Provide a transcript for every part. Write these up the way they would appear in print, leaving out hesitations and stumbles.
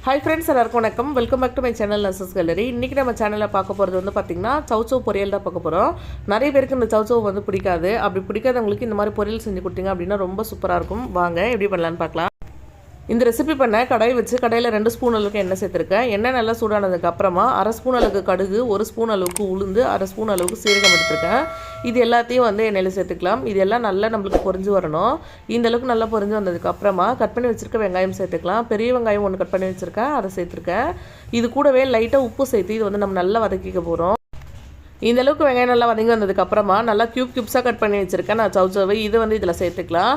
Hi friends, எல்லாருக்கும் வணக்கம். Welcome back to my channel nurses gallery. இன்னைக்கு நம்ம சேனல்ல பார்க்க போறது வந்து பாத்தீங்கன்னா சௌச்சௌ பொரியல் தான் பார்க்க போறோம். நிறைய பேருக்கு இந்த சௌச்சௌ வந்து பிடிக்காது. அப்படி பிடிக்காதவங்களுக்கு இந்த மாதிரி பொரியல் செஞ்சு கொடுத்தீங்க அப்படினா ரொம்ப சூப்பரா இருக்கும். வாங்க எப்படி பண்ணலாம்னு பார்க்கலாம். இந்த ரெசிபி பண்ண கடாய் வச்சு கடாயில 2 ஸ்பூன் அளவுக்கு எண்ணெய் சேர்த்திருக்கேன். எண்ணெய் நல்லா சூடானதுக்கு அப்புறமா 1/2 ஸ்பூன் அளவுக்கு கடுகு, 1 ஸ்பூன் அளவுக்கு உளுந்து, 1/2 ஸ்பூன் அளவுக்கு சீரகம் எடுத்துருக்கேன். இது எல்லாத்தையும் வந்து எண்ணெயில சேர்த்துக்கலாம். இது எல்லாம் நல்லா நம்மளுக்கு பொரிஞ்சு வரணும். இந்த அளவுக்கு நல்லா பொரிஞ்சு வந்ததுக்கு அப்புறமா கட் பண்ணி வச்சிருக்க வெங்காயம் சேர்த்துக்கலாம். பெரிய வெங்காயம் 1 கட் பண்ணி வச்சிருக்கேன், அதை சேர்த்துருக்கேன். இது கூடவே லைட்டா உப்பு சேர்த்து இது வந்து நம்ம நல்லா வதக்கிக்க போறோம். இந்த அளவுக்கு வெங்காயம் நல்லா வதங்கி வந்ததுக்கு அப்புறமா நல்லா கியூப்ஸாக கட் பண்ணி வச்சுருக்கேன் நான் சௌச்சௌவை. இது வந்து இதில் சேர்த்துக்கலாம்.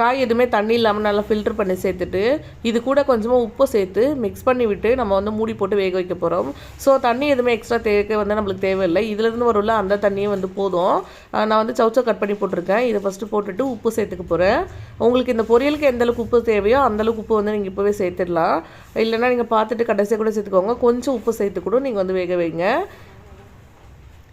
காய் எதுவுமே தண்ணி இல்லாமல் நல்லா ஃபில்டர் பண்ணி சேர்த்துட்டு இது கூட கொஞ்சமாக உப்பு சேர்த்து மிக்ஸ் பண்ணி விட்டு நம்ம வந்து மூடி போட்டு வேக வைக்க போகிறோம். ஸோ தண்ணி எதுவுமே எக்ஸ்ட்ரா வந்து நம்மளுக்கு தேவையில்லை. இதுலேருந்து வரும்ல அந்த தண்ணியும் வந்து போதும். நான் வந்து சௌச்சௌ கட் பண்ணி போட்டிருக்கேன். இதை ஃபஸ்ட்டு போட்டுட்டு உப்பு சேர்த்துக்க போகிறேன். உங்களுக்கு இந்த பொரியலுக்கு எந்தளவுக்கு உப்பு தேவையோ அந்தளவுக்கு உப்பு வந்து நீங்கள் இப்போவே சேர்த்துடலாம். இல்லைன்னா நீங்கள் பார்த்துட்டு கடைசியாக கூட சேர்த்துக்கோங்க. கொஞ்சம் உப்பு சேர்த்து கூட நீங்கள் வந்து வேக வைங்க.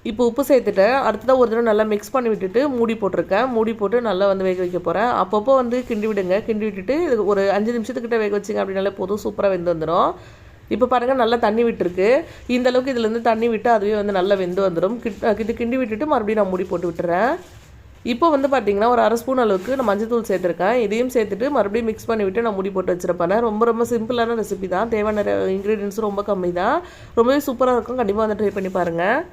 இப்போ உப்பு சேர்த்துட்டேன். அடுத்ததாக ஒரு தடவை நல்லா மிக்ஸ் பண்ணி விட்டுட்டு மூடி போட்டிருக்கேன். மூடி போட்டு நல்லா வந்து வேக வைக்க போகிறேன். அப்பப்போ வந்து கிண்டி விடுங்க. கிண்டி விட்டுட்டு இது ஒரு 5 நிமிஷத்துக்கிட்ட வேக வச்சிங்க அப்படின்னாலே போதும், சூப்பராக வெந்து வந்துடும். இப்போ பாருங்கள் நல்லா தண்ணி விட்டுருக்கு. இந்த அளவுக்கு இதுலேருந்து தண்ணி விட்டு அதுவே வந்து நல்லா வெந்து வந்துடும். இது கிண்டி விட்டுட்டு மறுபடியும் நான் மூடி போட்டு விட்டுறேன். இப்போ வந்து பார்த்தீங்கன்னா ஒரு 1/2 ஸ்பூன் அளவுக்கு நான் மஞ்சள் தூள் சேர்த்துருக்கேன். இதையும் சேர்த்துட்டு மறுபடியும் மிக்ஸ் பண்ணி விட்டு நான் மூடி போட்டு வச்சிருப்பேன். ரொம்ப சிம்பிளான ரெசிபி தான். தேவையான இன்க்ரீடியன்ஸும் ரொம்ப கம்மி தான். ரொம்பவே சூப்பராக இருக்கும். கண்டிப்பாக வந்து ட்ரை பண்ணி பாருங்கள்.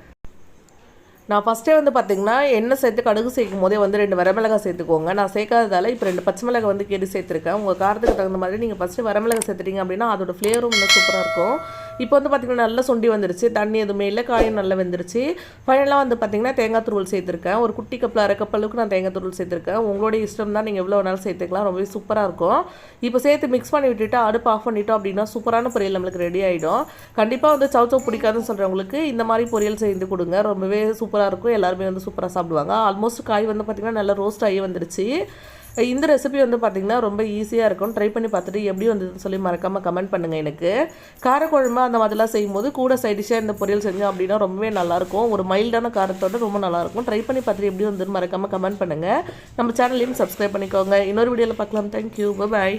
நான் ஃபஸ்ட்டே வந்து பார்த்திங்கன்னா எண்ணெய் சேர்த்து கடுகு சேர்க்கும் போதே வந்து 2 வரமிளகாய் சேர்த்துக்கோங்க. நான் சேர்க்காததால் இப்போ 2 பச்சை மிளகாய் வந்து கேட்டு சேர்த்துருக்கேன். உங்கள் காரத்துக்கு தகுந்த மாதிரி நீங்கள் ஃபஸ்ட்டு வரமிளகாய் சேர்த்துட்டீங்க அப்படின்னா அதோட ஃப்ளேவரும் இன்னும் சூப்பராக இருக்கும். இப்போ வந்து பார்த்திங்கன்னா நல்லா சுண்டி வந்துருச்சு. தண்ணி எதுவுமே இல்லை, காயும் நல்லா வெந்துருச்சு. ஃபைனலாக வந்து பார்த்திங்கன்னா தேங்காய் துருவல் சேர்த்துருக்கேன். ஒரு குட்டி கப்பில் 1/2 கப் அளவுக்கு நான் தேங்காய் துருவல் சேர்த்துருக்கேன். உங்களுடைய இஷ்டம் தான், நீங்கள் எவ்வளோ வேணாலும் சேர்த்துக்கலாம். ரொம்பவே சூப்பராக இருக்கும். இப்போ சேர்த்து மிக்ஸ் பண்ணி விட்டுட்டு அடுப்பு ஆஃப் பண்ணிட்டோம் அப்படின்னா சூப்பரான பொரியல் நம்மளுக்கு ரெடி ஆகிடும். கண்டிப்பாக வந்து சௌச்சௌ பிடிக்காதுன்னு சொல்கிறவங்களுக்கு இந்த மாதிரி பொரியல் செய்து கொடுங்க. ரொம்பவே சூப்பராக இருக்கும். எல்லாருமே வந்து சூப்பராக சாப்பிடுவாங்க. ஆல்மோஸ்ட் காய் வந்து பார்த்திங்கன்னா நல்லா ரோஸ்ட் ஆகி வந்துருச்சு. இந்த ரெசிபி வந்து பார்த்திங்கன்னா ரொம்ப ஈஸியாக இருக்கும். ட்ரை பண்ணி பார்த்துட்டு எப்படி வந்ததுன்னு சொல்லி மறக்காமல் கமெண்ட் பண்ணுங்கள். எனக்கு காரக்குழம்பு அந்த மாதிரிலாம் செய்யும்போது கூட சைடிஷாக இந்த பொரியல் செஞ்சோம் அப்படின்னா ரொம்பவே நல்லாயிருக்கும். ஒரு மைல்டான காரத்தோடு ரொம்ப நல்லாயிருக்கும். ட்ரை பண்ணி பார்த்துட்டு எப்படி வந்ததுன்னு மறக்காமல் கமெண்ட் பண்ணுங்கள். நம்ம சேனலையும் சப்ஸ்கிரைப் பண்ணிக்கோங்க. இன்னொரு வீடியோவில் பார்க்கலாம். தேங்க்யூ, பாய்.